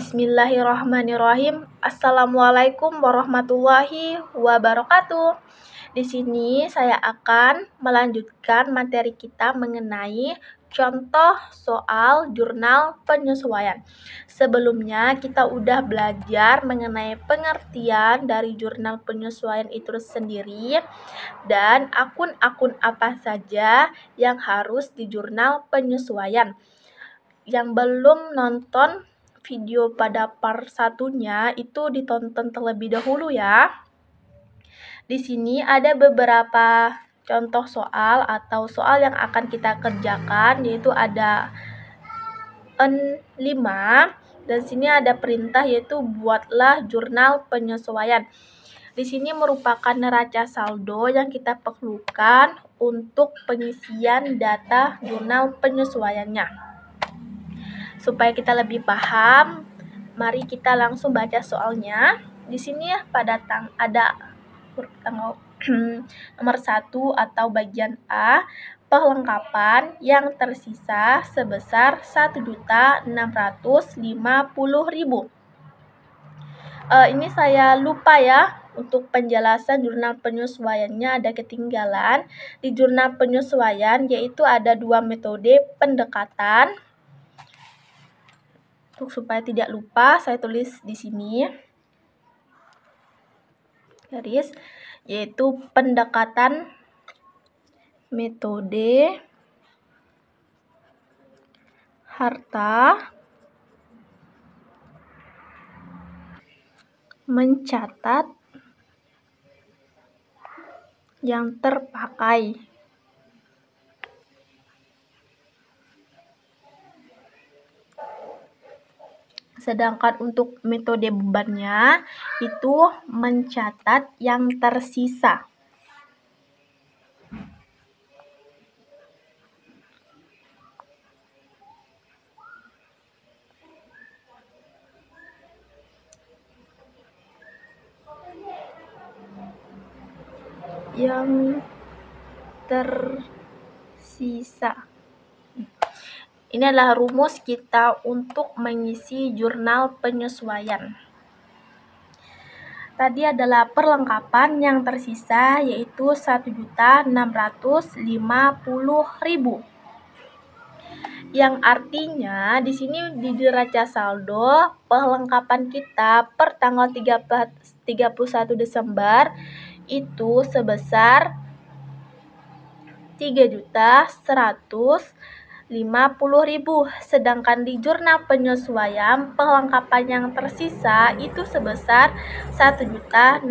Bismillahirrahmanirrahim. Assalamualaikum warahmatullahi wabarakatuh. Di sini saya akan melanjutkan materi kita mengenai contoh soal jurnal penyesuaian. Sebelumnya kita udah belajar mengenai pengertian dari jurnal penyesuaian itu sendiri dan akun-akun apa saja yang harus di jurnal penyesuaian. Yang belum nonton video pada part satunya itu ditonton terlebih dahulu ya. Di sini ada beberapa contoh soal atau soal yang akan kita kerjakan, yaitu ada N5 dan sini ada perintah yaitu buatlah jurnal penyesuaian. Di sini merupakan neraca saldo yang kita perlukan untuk pengisian data jurnal penyesuaiannya. Supaya kita lebih paham, mari kita langsung baca soalnya. Di sini ya pada ada tanggal nomor 1 atau bagian A, perlengkapan yang tersisa sebesar 1.650.000. Ini saya lupa ya, untuk penjelasan jurnal penyesuaiannya ada ketinggalan. Di jurnal penyesuaian yaitu ada 2 metode pendekatan. Supaya tidak lupa, saya tulis di sini garis, yaitu pendekatan metode harta mencatat yang terpakai. Sedangkan untuk metode bebannya itu mencatat yang tersisa. Yang tersisa. Ini adalah rumus kita untuk mengisi jurnal penyesuaian. Tadi adalah perlengkapan yang tersisa yaitu 1.650.000. Yang artinya di sini di neraca saldo perlengkapan kita per tanggal 31 Desember itu sebesar 3.150.000, sedangkan di jurnal penyesuaian perlengkapan yang tersisa itu sebesar 1.650.000.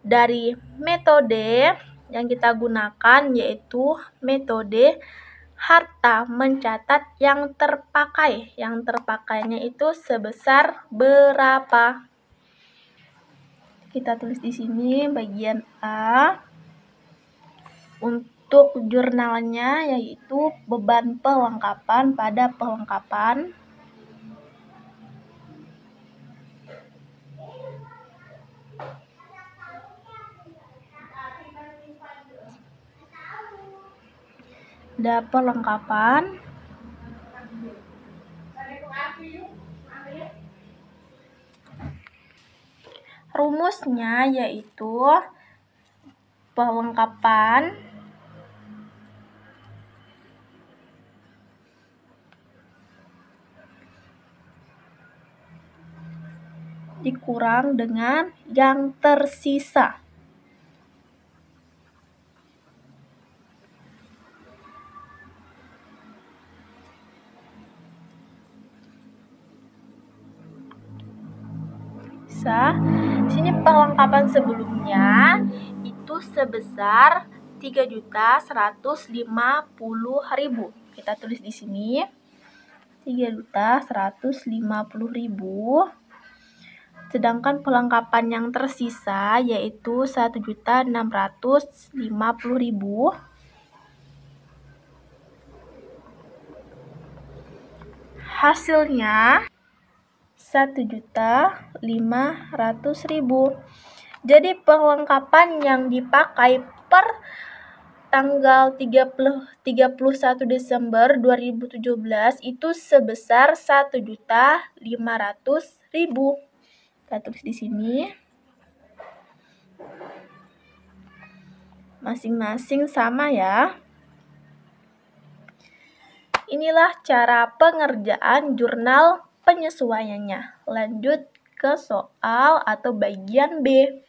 Dari metode yang kita gunakan yaitu metode harta mencatat yang terpakai. Yang terpakainya itu sebesar berapa? Kita tulis di sini bagian A. Untuk jurnalnya yaitu beban perlengkapan pada perlengkapan. Ada perlengkapan. Rumusnya yaitu perlengkapan dikurang dengan yang tersisa. Di sini perlengkapan sebelumnya itu sebesar 3.150.000. Kita tulis di sini 3.150.000. Sedangkan perlengkapan yang tersisa yaitu 1.650.000. Hasilnya 1.500.000. Jadi perlengkapan yang dipakai per tanggal 31 Desember 2017 itu sebesar 1.500.000. Kita tulis di sini. Masing-masing sama ya. Inilah cara pengerjaan jurnal penyesuaiannya. Lanjut ke soal atau bagian B.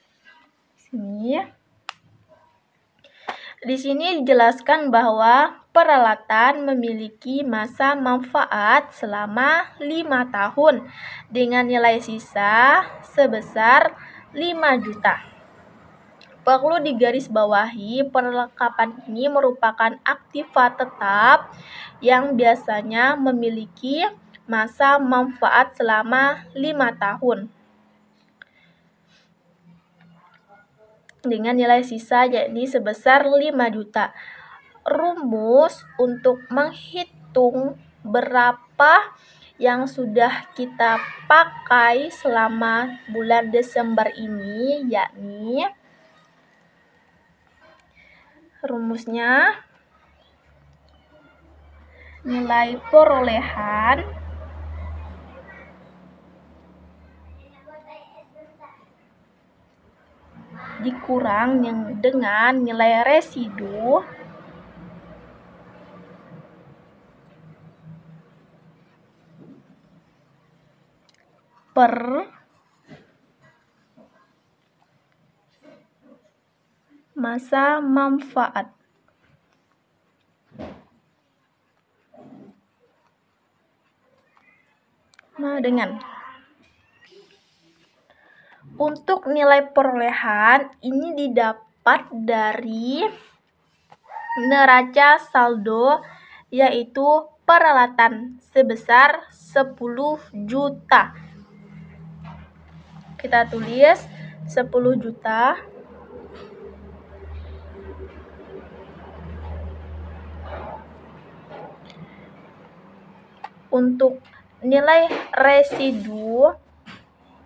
Di sini dijelaskan bahwa peralatan memiliki masa manfaat selama 5 tahun dengan nilai sisa sebesar 5 juta. Perlu digarisbawahi, perlengkapan ini merupakan aktiva tetap yang biasanya memiliki masa manfaat selama 5 tahun dengan nilai sisa yakni sebesar 5 juta. Rumus untuk menghitung berapa yang sudah kita pakai selama bulan Desember ini yakni rumusnya nilai perolehan dikurang dengan nilai residu per masa manfaat. Untuk nilai perolehan ini didapat dari neraca saldo yaitu peralatan sebesar 10 juta. Kita tulis 10 juta. Untuk nilai residu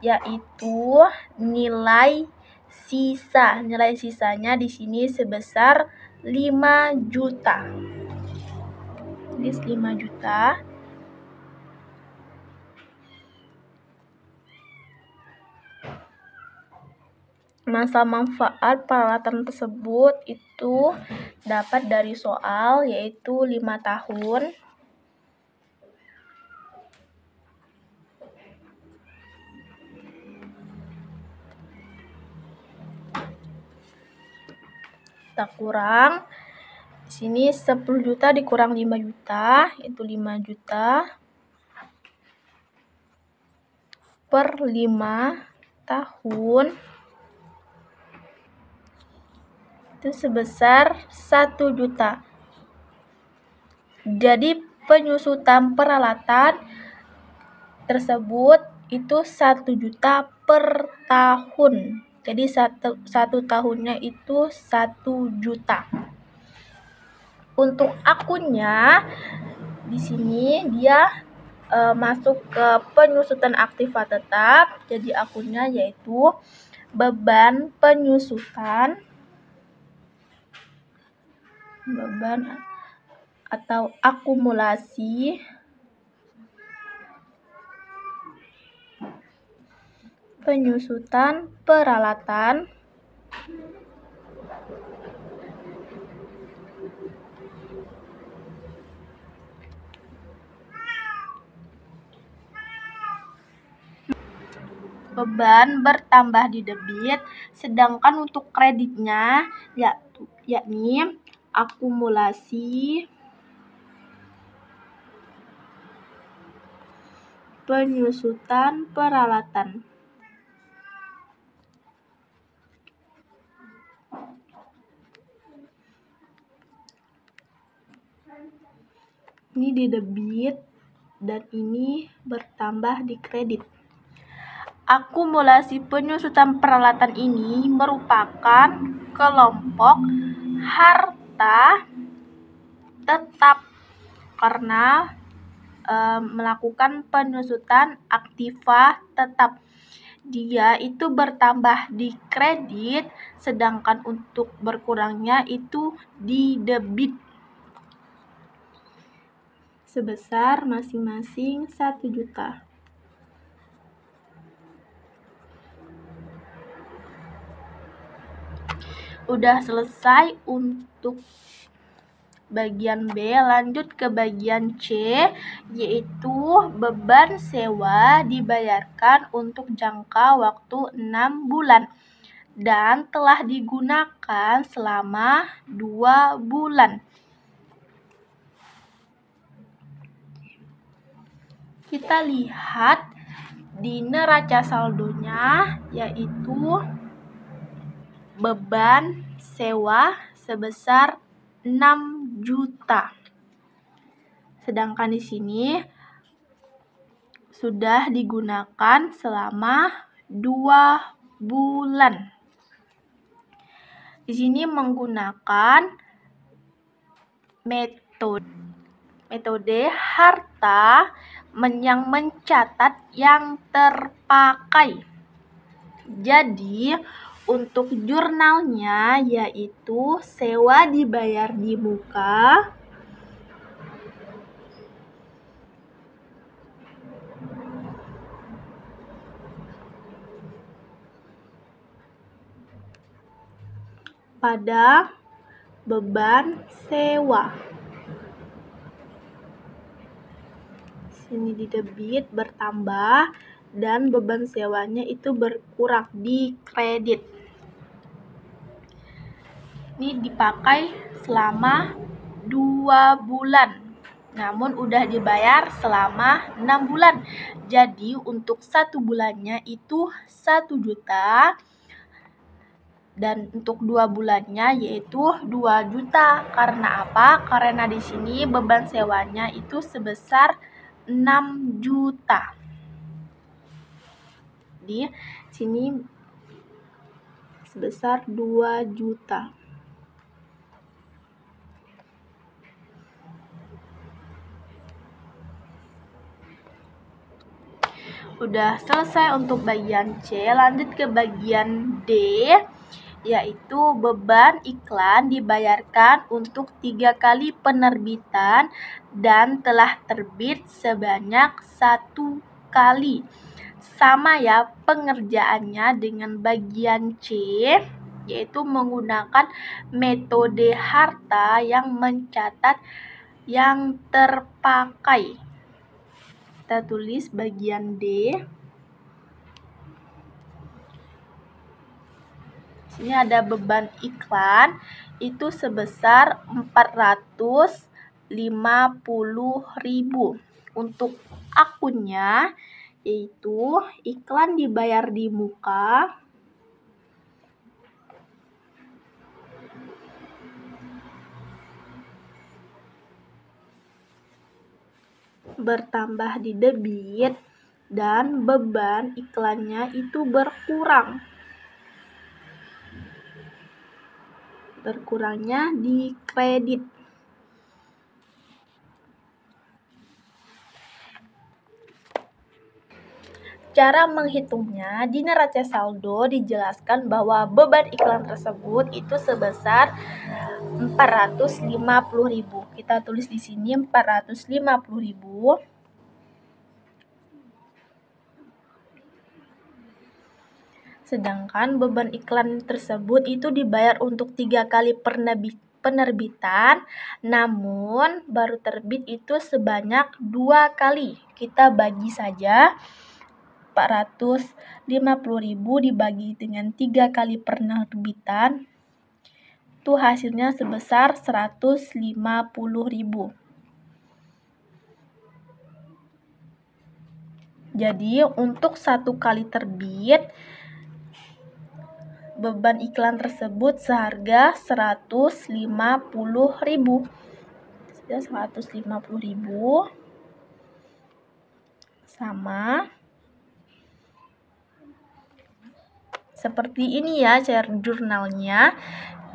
yaitu nilai sisa. Nilai sisanya di sini sebesar 5 juta. Tulis 5 juta. Masa manfaat peralatan tersebut itu dapat dari soal yaitu 5 tahun. Kita kurang. Di sini 10 juta dikurang 5 juta, itu 5 juta per 5 tahun. Itu sebesar 1 juta. Jadi penyusutan peralatan tersebut itu 1 juta per tahun. Jadi satu tahunnya itu 1 juta. Untuk akunnya di sini dia masuk ke penyusutan aktiva tetap. Jadi akunnya yaitu beban penyusutan atau akumulasi penyusutan peralatan beban bertambah di debit, sedangkan untuk kreditnya yakni akumulasi penyusutan peralatan. Ini di debit dan ini bertambah di kredit. Akumulasi penyusutan peralatan ini merupakan kelompok harta tetap karena melakukan penyusutan aktiva tetap. dia itu bertambah di kredit, sedangkan untuk berkurangnya itu di debit sebesar masing-masing 1 juta. Udah selesai untuk bagian B, lanjut ke bagian C, yaitu beban sewa dibayarkan untuk jangka waktu 6 bulan dan telah digunakan selama 2 bulan. Kita lihat di neraca saldonya, yaitu beban sewa sebesar 6 juta. Sedangkan di sini sudah digunakan selama 2 bulan. Di sini menggunakan metode harta yang mencatat yang terpakai. Jadi, untuk jurnalnya yaitu sewa dibayar di muka, pada beban sewa. Sini di debit bertambah dan beban sewanya itu berkurang di kredit. Ini dipakai selama 2 bulan, namun udah dibayar selama 6 bulan. Jadi untuk 1 bulannya itu 1 juta dan untuk 2 bulannya yaitu 2 juta. Karena apa? Karena di sini beban sewanya itu sebesar 6 juta. Di sini sebesar 2 juta. Udah selesai untuk bagian C, lanjut ke bagian D, yaitu beban iklan dibayarkan untuk 3 kali penerbitan dan telah terbit sebanyak 1 kali. Sama ya pengerjaannya dengan bagian C, yaitu menggunakan metode harta yang mencatat yang terpakai. Kita tulis bagian D. Sini ada beban iklan itu sebesar 450.000. Untuk akunnya yaitu iklan dibayar di muka, bertambah di debit, dan beban iklannya itu berkurangnya di kredit. Cara menghitungnya, di neraca saldo dijelaskan bahwa beban iklan tersebut itu sebesar 450.000. Kita tulis di sini 450.000. Sedangkan beban iklan tersebut itu dibayar untuk 3 kali penerbitan, namun baru terbit itu sebanyak 2 kali. Kita bagi saja 450.000 dibagi dengan 3 kali penerbitan, itu hasilnya sebesar 150.000. Jadi untuk 1 kali terbit, beban iklan tersebut seharga 150.000. 150.000 sama seperti ini ya cara jurnalnya.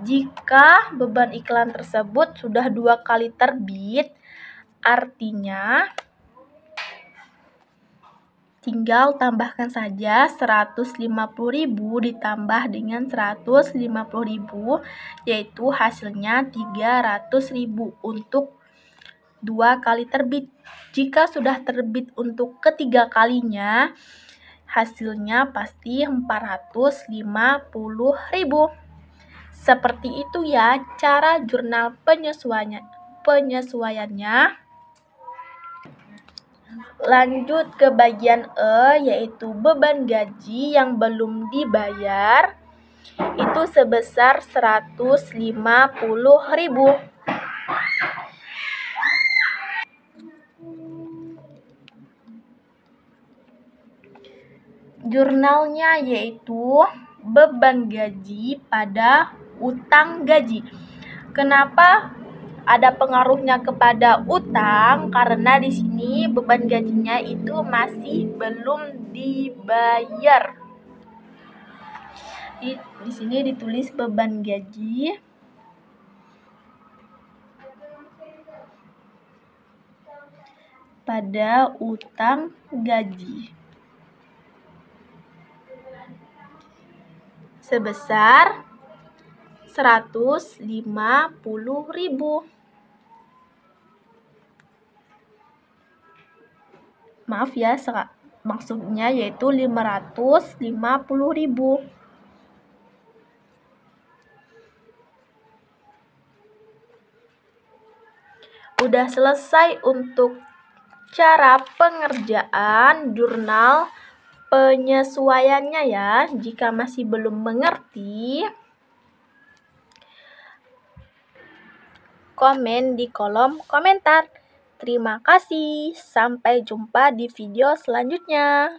Jika beban iklan tersebut sudah 2 kali terbit, artinya tinggal tambahkan saja 150.000 ditambah dengan 150.000, yaitu hasilnya 300.000 untuk 2 kali terbit. Jika sudah terbit untuk ketiga kalinya, hasilnya pasti 450.000. Seperti itu ya cara jurnal penyesuaiannya. Lanjut ke bagian E, yaitu beban gaji yang belum dibayar itu sebesar 150.000. Jurnalnya yaitu beban gaji pada utang gaji. Kenapa ada pengaruhnya kepada utang? Karena di sini beban gajinya itu masih belum dibayar. Di sini ditulis beban gaji pada utang gaji sebesar 150.000. Maaf ya, maksudnya yaitu 550.000. Udah selesai untuk cara pengerjaan jurnal penyesuaiannya ya. Jika masih belum mengerti, komen di kolom komentar. Terima kasih, sampai jumpa di video selanjutnya.